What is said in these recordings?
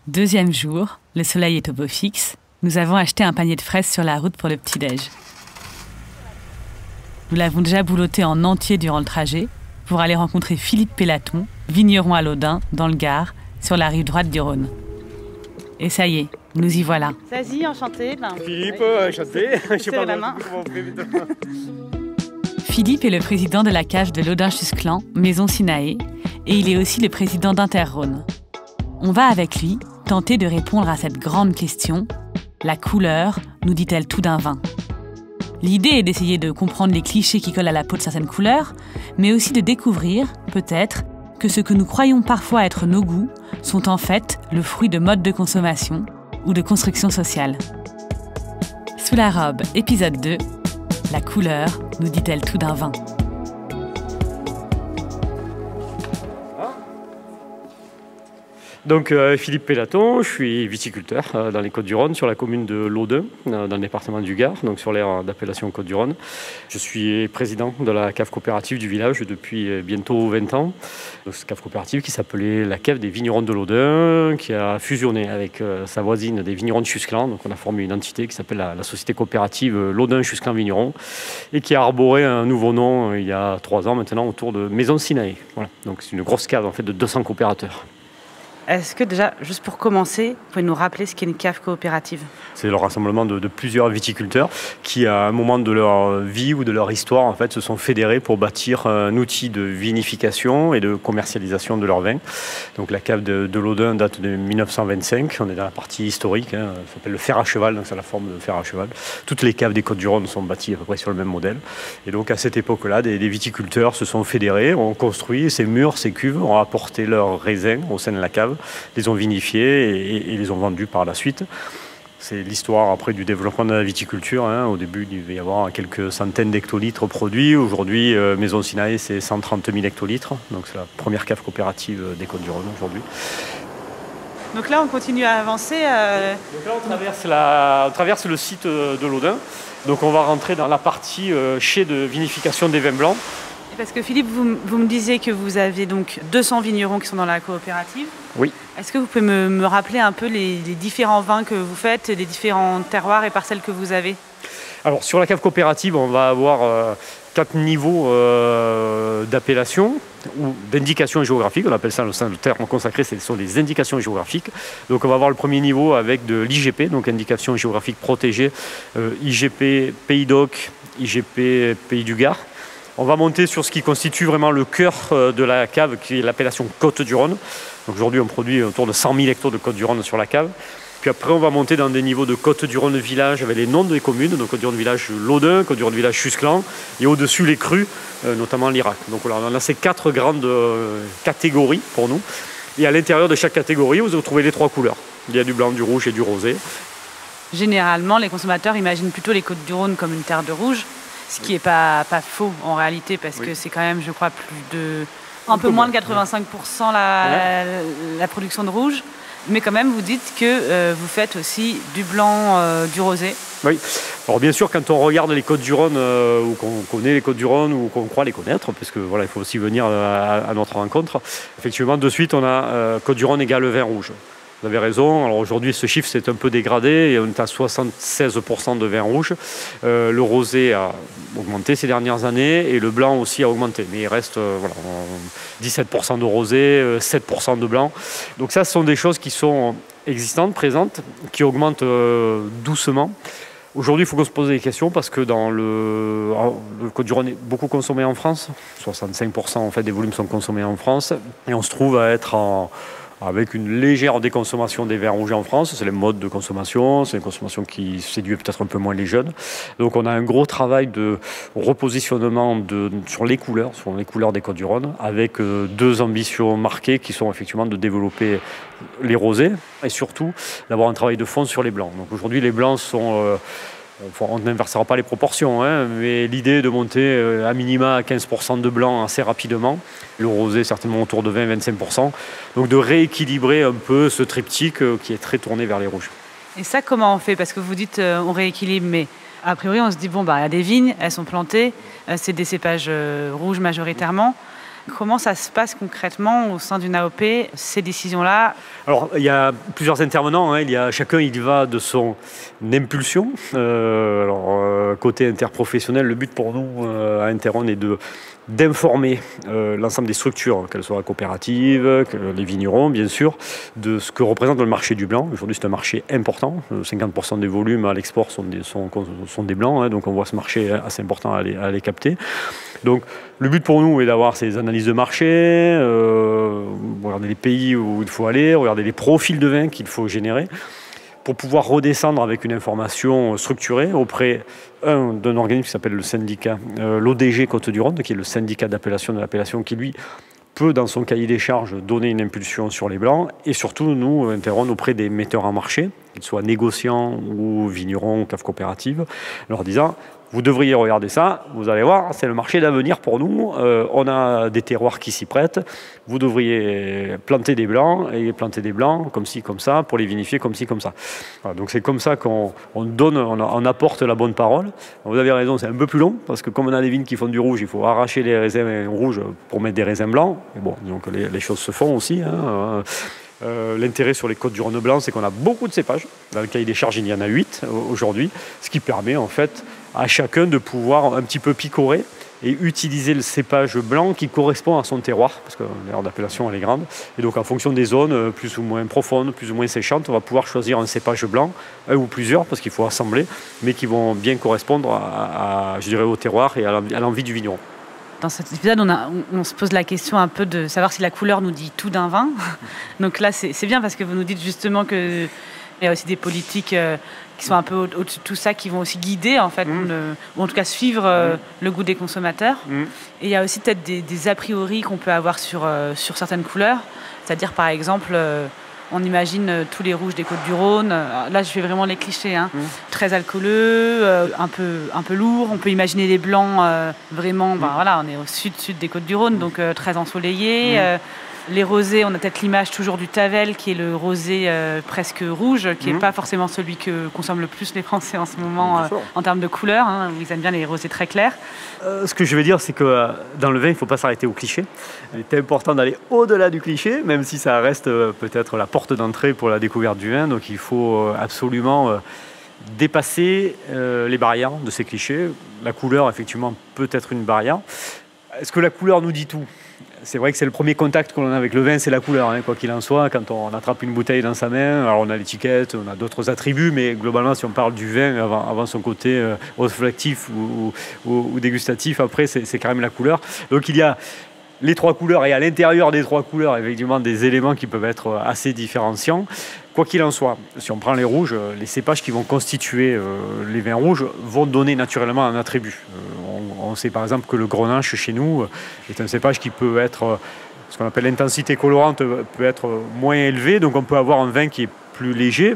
Deuxième jour, le soleil est au beau fixe. Nous avons acheté un panier de fraises sur la route pour le petit-déj. Nous l'avons déjà boulotté en entier durant le trajet pour aller rencontrer Philippe Pélaton, vigneron à Laudun, dans le Gard, sur la rive droite du Rhône. Et ça y est, nous y voilà. Zazie, enchanté. Philippe, enchanté. Je sais pas la main. comment on fait maintenant. Philippe est le président de la cave de Laudun-Chusclan, Maison Sinaé, et il est aussi le président d'Inter-Rhône. On va avec lui tenter de répondre à cette grande question. La couleur nous dit-elle tout d'un vin? L'idée est d'essayer de comprendre les clichés qui collent à la peau de certaines couleurs, mais aussi de découvrir, peut-être, que ce que nous croyons parfois être nos goûts sont en fait le fruit de modes de consommation ou de construction sociale. Sous la robe, épisode 2, la couleur nous dit-elle tout d'un vin? Donc Philippe Pélaton, je suis viticulteur dans les Côtes-du-Rhône, sur la commune de Laudun, dans le département du Gard, donc sur l'aire d'appellation Côtes-du-Rhône. Je suis président de la cave coopérative du village depuis bientôt 20 ans. Donc, cette cave coopérative qui s'appelait la cave des vignerons de Laudun, qui a fusionné avec sa voisine des vignerons de Chusclan. Donc on a formé une entité qui s'appelle la société coopérative Laudun-Chusclan Vignerons et qui a arboré un nouveau nom il y a 3 ans maintenant autour de Maison Sinaé. Voilà. Donc c'est une grosse cave en fait de 200 coopérateurs. Est-ce que déjà, juste pour commencer, vous pouvez nous rappeler ce qu'est une cave coopérative? C'est le rassemblement de plusieurs viticulteurs qui, à un moment de leur vie ou de leur histoire, en fait, se sont fédérés pour bâtir un outil de vinification et de commercialisation de leur vin. Donc la cave de Laudun date de 1925. On est dans la partie historique. Ça s'appelle le fer à cheval, donc c'est la forme de fer à cheval. Toutes les caves des Côtes-du-Rhône sont bâties à peu près sur le même modèle. Et donc à cette époque-là, des viticulteurs se sont fédérés, ont construit ces murs, ces cuves, ont apporté leurs raisins au sein de la cave, les ont vinifiés et les ont vendus par la suite. C'est l'histoire après du développement de la viticulture. Au début, il devait y avoir quelques centaines d'hectolitres produits. Aujourd'hui, Maison Sinaé, c'est 130 000 hectolitres. Donc c'est la première cave coopérative des Côtes-du-Rhône aujourd'hui. Donc là, on continue à avancer. Donc là, on traverse le site de Laudun. Donc on va rentrer dans la partie chai de vinification des vins blancs. Parce que Philippe, vous me disiez que vous avez donc 200 vignerons qui sont dans la coopérative. Oui. Est-ce que vous pouvez me rappeler un peu les différents vins que vous faites, les différents terroirs et parcelles que vous avez? Alors sur la cave coopérative, on va avoir 4 niveaux d'appellation ou d'indications géographiques. On appelle ça, le terme consacré, ce sont les indications géographiques. Donc on va avoir le premier niveau avec de l'IGP, donc indication géographique protégée, IGP Pays d'Oc, IGP Pays du Gard. On va monter sur ce qui constitue vraiment le cœur de la cave, qui est l'appellation Côtes-du-Rhône. Aujourd'hui, on produit autour de 100 000 hectares de Côtes-du-Rhône sur la cave. Puis après, on va monter dans des niveaux de Côtes-du-Rhône village avec les noms des communes. Donc Côtes-du-Rhône village Laudun, Côtes-du-Rhône village Chusclan, et au-dessus les crus, notamment l'Irak. Donc voilà, on a ces 4 grandes catégories pour nous. Et à l'intérieur de chaque catégorie, vous retrouvez les 3 couleurs. Il y a du blanc, du rouge et du rosé. Généralement, les consommateurs imaginent plutôt les Côtes-du-Rhône comme une terre de rouge. Ce qui n'est pas faux en réalité, parce que c'est quand même, je crois, un peu moins de 85% la production de rouge. Mais quand même, vous dites que vous faites aussi du blanc, du rosé. Oui. Alors bien sûr, quand on regarde les Côtes-du-Rhône, ou qu'on connaît les Côtes-du-Rhône, ou qu'on croit les connaître, parce que voilà, il faut aussi venir à notre rencontre, effectivement, de suite, on a Côtes-du-Rhône égale vin rouge. Vous avez raison. Alors aujourd'hui, ce chiffre s'est un peu dégradé et on est à 76% de vin rouge. Le rosé a augmenté ces dernières années et le blanc aussi a augmenté. Mais il reste 17% de rosé, 7% de blanc. Donc ça, ce sont des choses qui sont existantes, présentes, qui augmentent doucement. Aujourd'hui, il faut qu'on se pose des questions parce que dans le Côtes-du-Rhône est beaucoup consommé en France. 65% en fait, des volumes sont consommés en France. Et on se trouve à être avec une légère déconsommation des vins rouges en France. C'est les modes de consommation, c'est une consommation qui séduit peut-être un peu moins les jeunes. Donc on a un gros travail de repositionnement sur les couleurs des Côtes-du-Rhône, avec 2 ambitions marquées qui sont effectivement de développer les rosés et surtout d'avoir un travail de fond sur les blancs. Donc aujourd'hui les blancs sont... on n'inversera pas les proportions, mais l'idée est de monter à minima à 15% de blanc assez rapidement. Le rosé certainement autour de 20-25%. Donc de rééquilibrer un peu ce triptyque qui est très tourné vers les rouges. Et ça, comment on fait? Parce que vous dites on rééquilibre, mais a priori on se dit, il y a des vignes, elles sont plantées, c'est des cépages rouges majoritairement. Comment ça se passe concrètement au sein d'une AOP, ces décisions-là? Alors, il y a plusieurs intervenants. Chacun, il va de son impulsion. Côté interprofessionnel, le but pour nous, à Interron, est d'informer l'ensemble des structures, qu'elles soient coopératives, les vignerons, bien sûr, de ce que représente le marché du blanc. Aujourd'hui, c'est un marché important. 50% des volumes à l'export sont des blancs. Donc, on voit ce marché assez important à les capter. Donc, le but pour nous est d'avoir ces analyses de marché, regarder les pays où il faut aller, regarder les profils de vin qu'il faut générer, pour pouvoir redescendre avec une information structurée auprès d'un organisme qui s'appelle le syndicat, l'ODG Côtes-du-Rhône, qui est le syndicat d'appellation de l'appellation, qui lui peut, dans son cahier des charges, donner une impulsion sur les blancs, et surtout, nous, Interron, auprès des metteurs en marché, qu'ils soient négociants ou vignerons, caves coopératives, leur disant: vous devriez regarder ça, vous allez voir, c'est le marché d'avenir pour nous, on a des terroirs qui s'y prêtent, vous devriez planter des blancs, et planter des blancs comme ci, comme ça, pour les vinifier comme ci, comme ça. Voilà, donc c'est comme ça qu'on apporte la bonne parole. Vous avez raison, c'est un peu plus long, parce que comme on a des vignes qui font du rouge, il faut arracher les raisins rouges pour mettre des raisins blancs. Et bon, donc les choses se font aussi. L'intérêt sur les Côtes-du-Rhône blanc, c'est qu'on a beaucoup de cépages. Dans le cahier des charges, il y en a 8 aujourd'hui, ce qui permet en fait à chacun de pouvoir un petit peu picorer et utiliser le cépage blanc qui correspond à son terroir, parce que l'aire d'appellation elle est grande. Et donc en fonction des zones plus ou moins profondes, plus ou moins séchantes, on va pouvoir choisir un cépage blanc, un ou plusieurs, parce qu'il faut assembler, mais qui vont bien correspondre au terroir et à l'envie du vigneron. Dans cet épisode, on se pose la question un peu de savoir si la couleur nous dit tout d'un vin. Donc là, c'est bien parce que vous nous dites justement qu'il y a aussi des politiques qui sont un peu au-dessus de tout ça, qui vont aussi guider, en fait, ou en tout cas suivre le goût des consommateurs. Et il y a aussi peut-être des a priori qu'on peut avoir sur certaines couleurs. C'est-à-dire, par exemple, on imagine tous les rouges des Côtes-du-Rhône. Là, je fais vraiment les clichés. Très alcooleux, un peu lourd. On peut imaginer les blancs vraiment... voilà, on est au sud des Côtes-du-Rhône, donc très ensoleillés. Les rosés, on a peut-être l'image toujours du Tavel, qui est le rosé presque rouge, qui n'est pas forcément celui que consomment le plus les Français en ce moment en termes de couleur, où ils aiment bien les rosés très clairs. Ce que je vais dire, c'est que dans le vin, il ne faut pas s'arrêter au cliché. Il est important d'aller au-delà du cliché, même si ça reste peut-être la porte d'entrée pour la découverte du vin. Donc il faut absolument dépasser les barrières de ces clichés. La couleur, effectivement, peut être une barrière. Est-ce que la couleur nous dit tout ? C'est vrai que c'est le premier contact qu'on a avec le vin, c'est la couleur, quoi qu'il en soit. Quand on attrape une bouteille dans sa main, alors on a l'étiquette, on a d'autres attributs, mais globalement, si on parle du vin avant son côté olfactif ou dégustatif, après, c'est quand même la couleur. Donc il y a les trois couleurs, et à l'intérieur des trois couleurs, effectivement, des éléments qui peuvent être assez différenciants. Quoi qu'il en soit, si on prend les rouges, les cépages qui vont constituer les vins rouges vont donner naturellement un attribut. On sait par exemple que le Grenache chez nous est un cépage qui peut être, ce qu'on appelle l'intensité colorante, peut être moins élevée, donc on peut avoir un vin qui est plus léger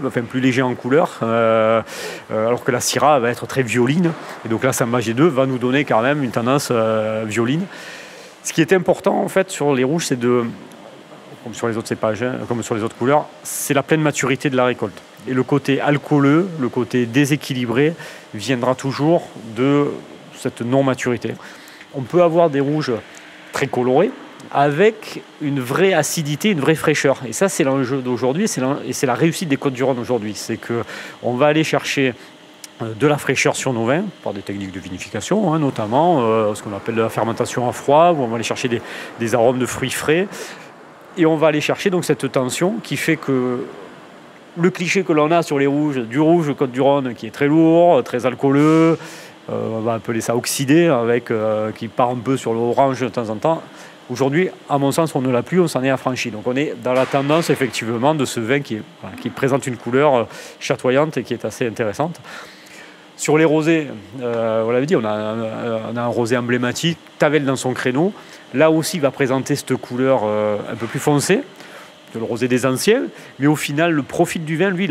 en couleur, alors que la Syrah va être très violine, et donc l'assemblage des deux va nous donner quand même une tendance violine. Ce qui est important en fait sur les rouges, c'est comme sur les autres cépages, comme sur les autres couleurs, c'est la pleine maturité de la récolte. Et le côté alcooleux, le côté déséquilibré, viendra toujours de cette non-maturité. On peut avoir des rouges très colorés, avec une vraie acidité, une vraie fraîcheur. Et ça, c'est l'enjeu d'aujourd'hui, et c'est la réussite des Côtes-du-Rhône aujourd'hui. C'est qu'on va aller chercher de la fraîcheur sur nos vins, par des techniques de vinification, notamment ce qu'on appelle de la fermentation à froid, où on va aller chercher des arômes de fruits frais. Et on va aller chercher donc cette tension qui fait que le cliché que l'on a sur les rouges, du rouge Côtes-du-Rhône qui est très lourd, très alcooleux, on va appeler ça oxydé, qui part un peu sur l'orange de temps en temps. Aujourd'hui, à mon sens, on ne l'a plus, on s'en est affranchi. Donc on est dans la tendance effectivement de ce vin qui présente une couleur chatoyante et qui est assez intéressante. Sur les rosés, on l'avait dit, on a un rosé emblématique, Tavel dans son créneau. Là aussi, il va présenter cette couleur un peu plus foncée. que le rosé des anciens, mais au final, le profil du vin, lui,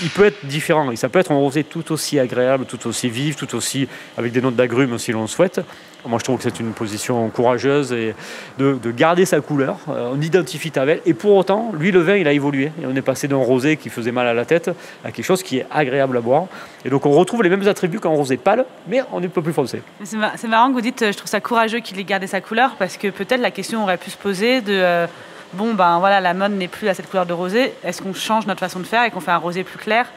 il peut être différent. Et ça peut être un rosé tout aussi agréable, tout aussi vif, tout aussi avec des notes d'agrumes si l'on le souhaite. Moi, je trouve que c'est une position courageuse et de garder sa couleur. On identifie Tavel. Et pour autant, lui, le vin, il a évolué. Et on est passé d'un rosé qui faisait mal à la tête à quelque chose qui est agréable à boire. Et donc, on retrouve les mêmes attributs qu'un rosé pâle, mais on est un peu plus foncé. C'est marrant que vous dites, je trouve ça courageux qu'il ait gardé sa couleur, parce que peut-être la question aurait pu se poser de... bon, ben voilà, la mode n'est plus à cette couleur de rosé. Est-ce qu'on change notre façon de faire et qu'on fait un rosé plus clair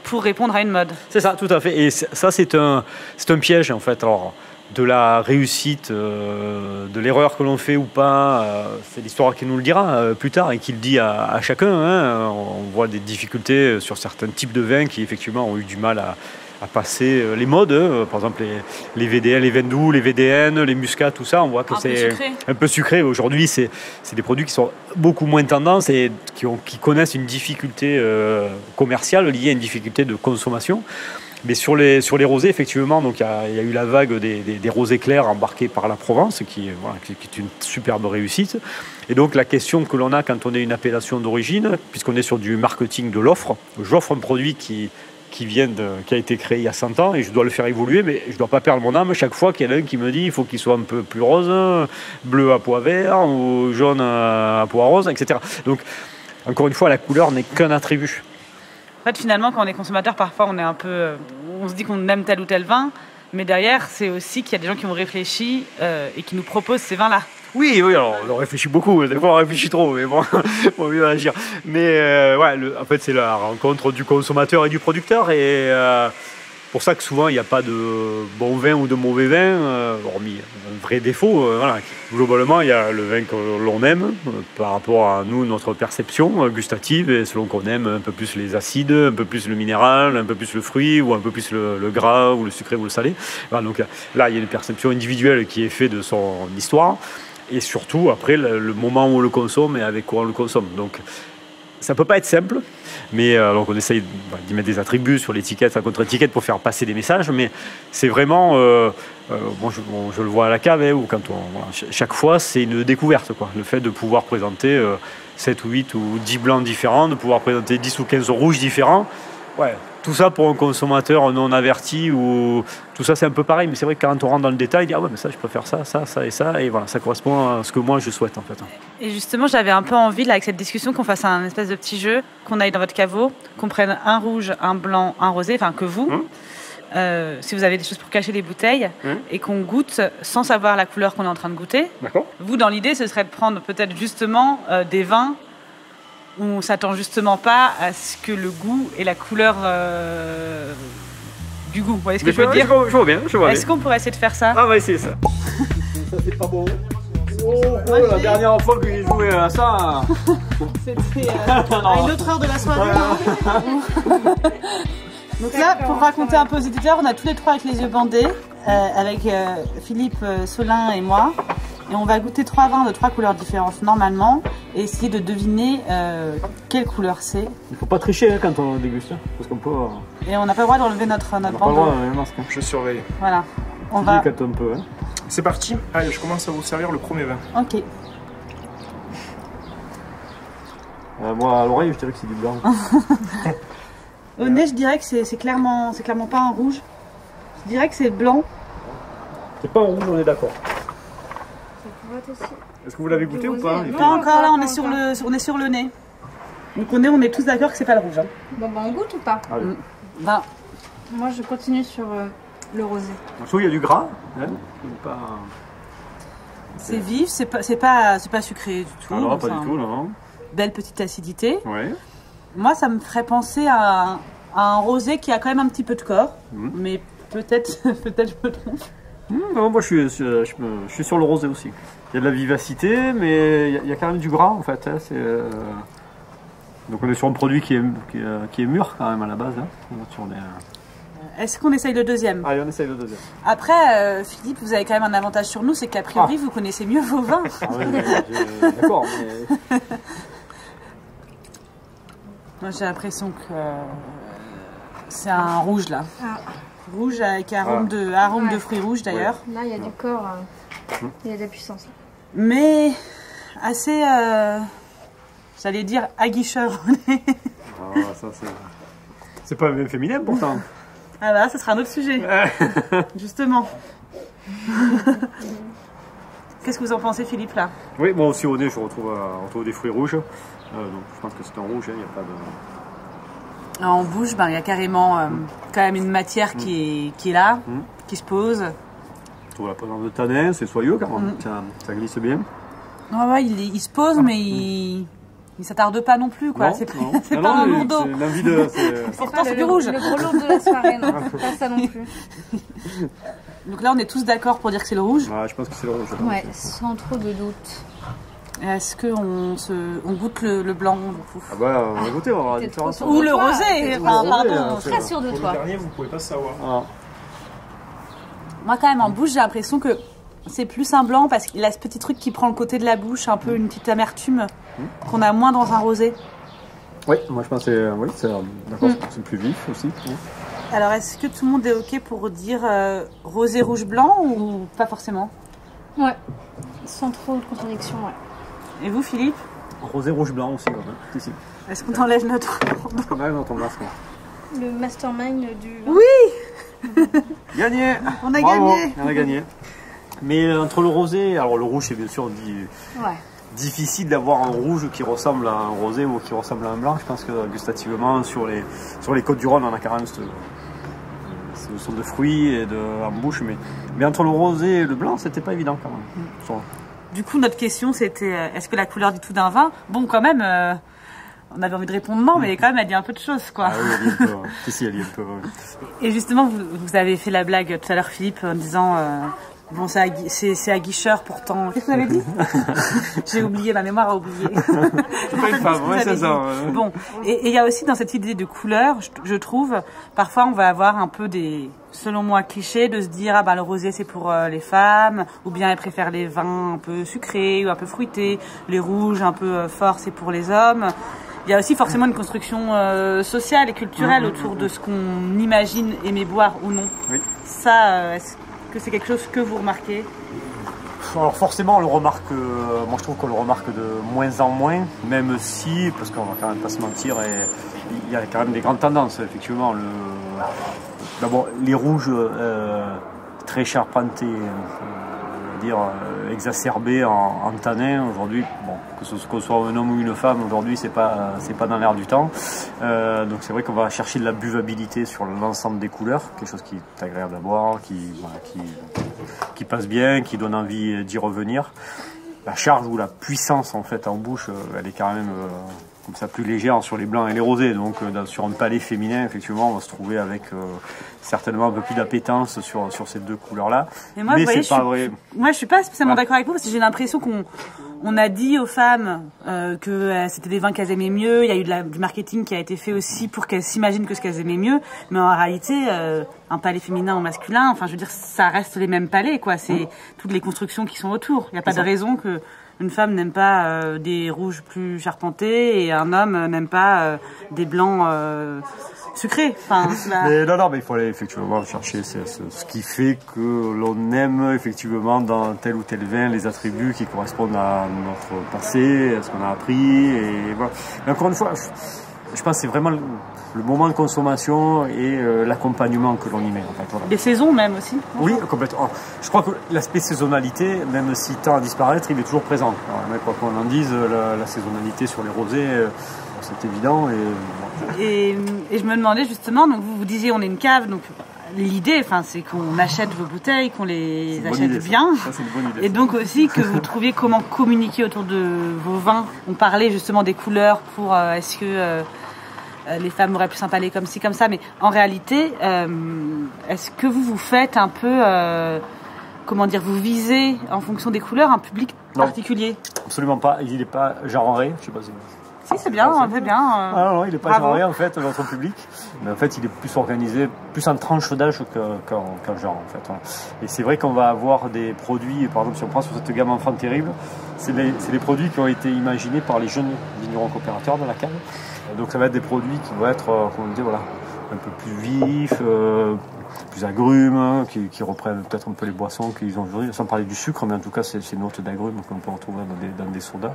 pour répondre à une mode? C'est ça, tout à fait. Et ça, c'est un piège, en fait. Alors, de la réussite, de l'erreur que l'on fait ou pas, c'est l'histoire qui nous le dira plus tard et qui le dit à chacun. Hein. On voit des difficultés sur certains types de vins qui, effectivement, ont eu du mal à passer les modes. Par exemple, les VDN, les vins doux, les VDN, les muscats, tout ça, on voit que c'est un peu sucré. Aujourd'hui, c'est des produits qui sont beaucoup moins tendance et qui connaissent une difficulté commerciale liée à une difficulté de consommation. Mais sur les rosés, effectivement, donc il y a eu la vague des rosés clairs embarqués par la Provence, qui est une superbe réussite. Et donc la question que l'on a quand on est une appellation d'origine, puisqu'on est sur du marketing de l'offre, j'offre un produit qui a été créé il y a 100 ans et je dois le faire évoluer, mais je ne dois pas perdre mon âme chaque fois qu'il y en a un qui me dit il faut qu'il soit un peu plus rose, bleu à pois vert ou jaune à pois rose, etc. Donc, encore une fois, la couleur n'est qu'un attribut. En fait, finalement, quand on est consommateur, parfois, on se dit qu'on aime tel ou tel vin, mais derrière, c'est aussi qu'il y a des gens qui ont réfléchi et qui nous proposent ces vins-là. Oui, alors on réfléchit beaucoup, des fois on réfléchit trop, mais bon, on va mieux agir. Mais en fait, c'est la rencontre du consommateur et du producteur, et pour ça que souvent il n'y a pas de bon vin ou de mauvais vin, hormis un vrai défaut. Globalement, il y a le vin que l'on aime par rapport à nous, notre perception gustative, et selon qu'on aime un peu plus les acides, un peu plus le minéral, un peu plus le fruit, ou un peu plus le gras, ou le sucré, ou le salé. Voilà, donc là, il y a une perception individuelle qui est faite de son histoire. Et surtout, après, le moment où on le consomme et avec quoi on le consomme. Donc, ça ne peut pas être simple, mais donc on essaye d'y mettre des attributs sur l'étiquette, la contre-étiquette pour faire passer des messages, mais c'est vraiment, je le vois à la cave, ou quand chaque fois, c'est une découverte, quoi. Le fait de pouvoir présenter 7 ou 8 ou 10 blancs différents, de pouvoir présenter 10 ou 15 rouges différents, tout ça pour un consommateur non averti, ou tout ça c'est un peu pareil, mais c'est vrai que quand on rentre dans le détail, il dit mais ça je préfère ça et ça, et voilà, ça correspond à ce que moi je souhaite en fait. Et justement, j'avais un peu envie là, avec cette discussion, qu'on fasse un espèce de petit jeu, qu'on aille dans votre caveau, qu'on prenne un rouge, un blanc, un rosé, enfin que vous, si vous avez des choses pour cacher les bouteilles, et qu'on goûte sans savoir la couleur qu'on est en train de goûter. D'accord. Vous, dans l'idée, ce serait de prendre peut-être justement des vins où on ne s'attend justement pas à ce que le goût et la couleur du goût. Vous voyez ce que je veux dire? Je vois bien. Est-ce qu'on pourrait essayer de faire ça? On va essayer ça. Ça, c'est pas bon. La dernière fois que j'ai joué à ça... C'était à une autre heure de la soirée. Donc là, pour raconter un peu aux éditeurs, on a tous les trois avec les yeux bandés, avec Philippe, Solin et moi. Et on va goûter 3 vins de 3 couleurs différentes normalement et essayer de deviner quelle couleur c'est. Il ne faut pas tricher quand on déguste, parce qu'on peut... Et on n'a pas le droit d'enlever notre bandeau. Pas le droit d'enlever le masque. Je surveille. Voilà. On va... un peu, hein. C'est parti. Allez, je commence à vous servir le premier vin. Ok. Moi, à l'oreille, je dirais que c'est du blanc. Au nez, je dirais que c'est clairement pas un rouge. Je dirais que c'est blanc. C'est pas un rouge, on est d'accord. Est-ce que vous l'avez goûté ou pas? Pas encore, là on est sur le nez. Donc on est tous d'accord que c'est pas le rouge. Hein. Bon bah on goûte ou pas? Moi je continue sur le rosé. Je trouve qu'il y a du gras. Hein, c'est vif, c'est pas sucré du tout. Non, pas du tout, non. Belle petite acidité. Ouais. Moi ça me ferait penser à un rosé qui a quand même un petit peu de corps. Mais peut-être je me trompe. Non, moi je suis sur le rosé aussi. Il y a de la vivacité, mais il y a quand même du gras en fait. Hein, donc on est sur un produit qui est mûr quand même à la base. Hein. Est-ce qu'on essaye le deuxième? Allez, on essaye le deuxième. Après, Philippe, vous avez quand même un avantage sur nous, c'est qu'a priori vous connaissez mieux vos vins. D'accord, mais... Moi j'ai l'impression que c'est un rouge là. Rouge avec arôme de fruits rouges d'ailleurs. Là il y a du corps, il y a de la puissance. Mais assez, J'allais dire aguicheur. Ça, c'est pas même féminin pourtant. Ah bah, ça sera un autre sujet. Justement. Qu'est-ce que vous en pensez, Philippe, là? Oui, moi aussi au nez, on retrouve des fruits rouges. Donc je pense que c'est un rouge, il n'y a pas de... En bouche, il y a carrément quand même une matière qui est là, qui se pose. On trouve la présence de tanin, c'est soyeux quand même, ça glisse bien. Ouais, il se pose, mais il s'attarde pas non plus, quoi. C'est pas un lourd d'eau. C'est l'envie de... Pourtant, c'est du rouge. Le gros lourd de la soirée, non, pas ça non plus. Donc là, on est tous d'accord pour dire que c'est le rouge. Ouais, je pense que c'est le rouge. Ouais, sans trop de doute. Est-ce qu'on goûte le blanc, du coup? Ah bah, on va goûter, on va voir la différence. Ou le rosé, pardon. Très sûr de Pour toi. le dernier, vous pouvez pas savoir. Ah. Moi, quand même, en bouche, j'ai l'impression que c'est plus un blanc parce qu'il a ce petit truc qui prend le côté de la bouche, un peu une petite amertume qu'on a moins dans un rosé. Oui, moi je pense que c'est plus vif aussi. Alors, est-ce que tout le monde est OK pour dire rosé, rouge, blanc ou pas forcément? Ouais, sans trop de contradiction, ouais. Et vous, Philippe? Rosé, rouge, blanc aussi, ici. Est-ce qu'on enlève notre... On enlève notre masque. Le mastermind du... Oui! Gagné! On a Bravo, gagné! on a gagné. Mais entre le rosé, alors le rouge c'est bien sûr difficile d'avoir un rouge qui ressemble à un rosé ou qui ressemble à un blanc. Je pense que gustativement sur les Côtes-du-Rhône on a quand même ce sont de fruits et en bouche, mais entre le rosé et le blanc c'était pas évident quand même. Du coup notre question c'était est-ce que la couleur dit tout d'un vin? Bon quand même on avait envie de répondre non, mais quand même elle dit un peu de choses quoi. Ah oui, elle dit un peu, si elle dit un peu. Et justement vous avez fait la blague tout à l'heure Philippe en disant bon, c'est aguicheur pourtant. Qu'est-ce que vous avez dit? J'ai oublié, ma mémoire a oublié. C'est pas une femme, ouais, c'est ça. Ouais. Bon, et il y a aussi dans cette idée de couleur, je trouve, parfois on va avoir un peu selon moi, clichés de se dire ah ben le rosé c'est pour les femmes, ou bien elles préfèrent les vins un peu sucrés ou un peu fruités, les rouges un peu forts c'est pour les hommes. Il y a aussi forcément une construction sociale et culturelle autour de ce qu'on imagine aimer boire ou non. Oui. Ça, est-ce que c'est quelque chose que vous remarquez? Alors forcément on le remarque, moi je trouve qu'on le remarque de moins en moins, même si, parce qu'on va quand même pas se mentir, il y a quand même des grandes tendances effectivement. D'abord les rouges très charpentés, exacerbés en tanin aujourd'hui, bon, qu'on soit un homme ou une femme aujourd'hui c'est pas dans l'air du temps, donc c'est vrai qu'on va chercher de la buvabilité sur l'ensemble des couleurs, quelque chose qui est agréable à boire, qui passe bien, qui donne envie d'y revenir. La charge ou la puissance en fait en bouche elle est quand même comme ça plus légère sur les blancs et les rosés, donc sur un palais féminin effectivement on va se trouver avec certainement un peu plus d'appétence sur ces deux couleurs là. Mais moi, c'est pas vrai. Moi je suis pas spécialement d'accord avec vous parce que j'ai l'impression qu'on a dit aux femmes que c'était des vins qu'elles aimaient mieux, il y a eu du marketing qui a été fait aussi pour qu'elles s'imaginent que ce qu'elles aimaient mieux, mais en réalité un palais féminin ou masculin, enfin je veux dire ça reste les mêmes palais quoi, c'est toutes les constructions qui sont autour, il n'y a pas de raison que une femme n'aime pas des rouges plus charpentés et un homme n'aime pas des blancs sucrés. Enfin, mais non, mais il faut aller effectivement chercher ce qui fait que l'on aime effectivement dans tel ou tel vin les attributs qui correspondent à notre passé, à ce qu'on a appris. Et voilà. Mais encore une fois, je pense que c'est vraiment le moment de consommation et l'accompagnement que l'on y met. En fait, voilà. Les saisons même aussi. Oui, complètement. Je crois que l'aspect saisonnalité, même s'il tend à disparaître, il est toujours présent. Alors, quoi qu'on en dise, la saisonnalité sur les rosés, c'est évident. Et je me demandais justement, donc vous disiez on est une cave, donc l'idée, c'est qu'on achète vos bouteilles, qu'on les achète bien. Ça, c'est une bonne idée. Et donc aussi que vous trouviez comment communiquer autour de vos vins. On parlait justement des couleurs pour est-ce que les femmes auraient plus un palais comme ci, comme ça. Mais en réalité, est-ce que vous faites un peu, vous visez en fonction des couleurs un public particulier? Absolument pas. Il n'est pas genré. Je sais pas si... Si, c'est bien, on fait bien. Non, il n'est pas genré en fait, notre public. Mais en fait, il est plus organisé, plus en tranche d'âge qu'en genre en fait. Voilà. Et c'est vrai qu'on va avoir des produits, par exemple, si on prend sur cette gamme Enfant Terrible, c'est des produits qui ont été imaginés par les jeunes vignerons coopérateurs de la cave. Donc ça va être des produits qui vont être, un peu plus vifs, plus agrumes, qui reprennent peut-être un peu les boissons qu'ils ont aujourd'hui, sans parler du sucre, mais en tout cas ces notes d'agrumes qu'on peut retrouver dans des sodas.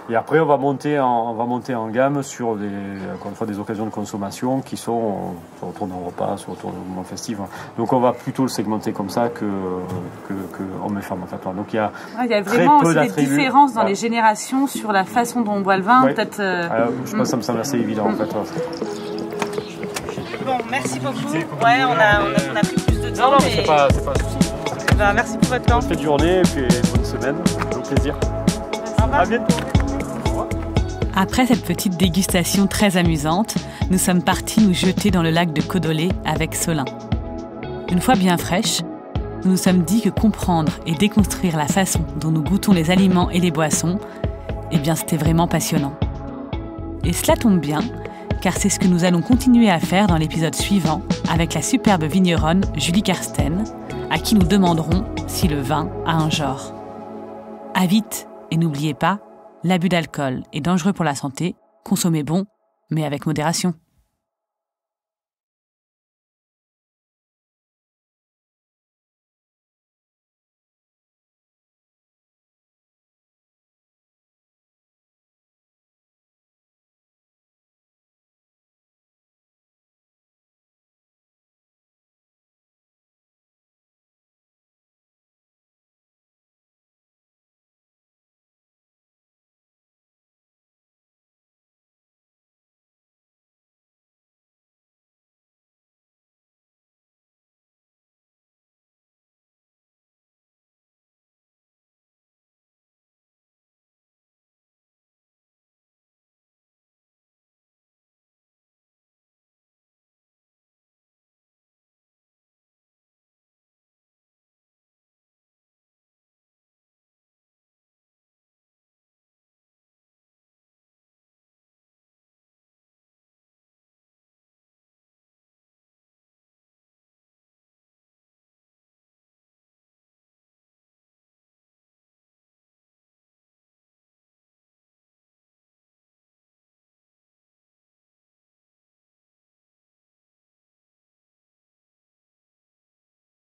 Et après on va monter en gamme sur encore une fois, des occasions de consommation qui sont autour d'un repas, autour d'un moment festif. Donc on va plutôt le segmenter comme ça que homme et fermentatoire. Donc il y a vraiment aussi des différences dans les générations sur la façon dont on boit le vin. Ouais. Peut-être, je pense que ça me semble assez évident en fait. Bon, merci beaucoup. Ouais, on a pris plus de temps. Non, mais c'est pas un souci. Ben, merci pour votre temps. Bonne journée et puis bonne semaine. Au plaisir. À bientôt. Après cette petite dégustation très amusante, nous sommes partis nous jeter dans le lac de Codolé avec Solin. Une fois bien fraîche, nous nous sommes dit que comprendre et déconstruire la façon dont nous goûtons les aliments et les boissons, eh bien c'était vraiment passionnant. Et cela tombe bien, car c'est ce que nous allons continuer à faire dans l'épisode suivant avec la superbe vigneronne Julie Kersten, à qui nous demanderons si le vin a un genre. À vite, et n'oubliez pas, l'abus d'alcool est dangereux pour la santé, consommez bon, mais avec modération.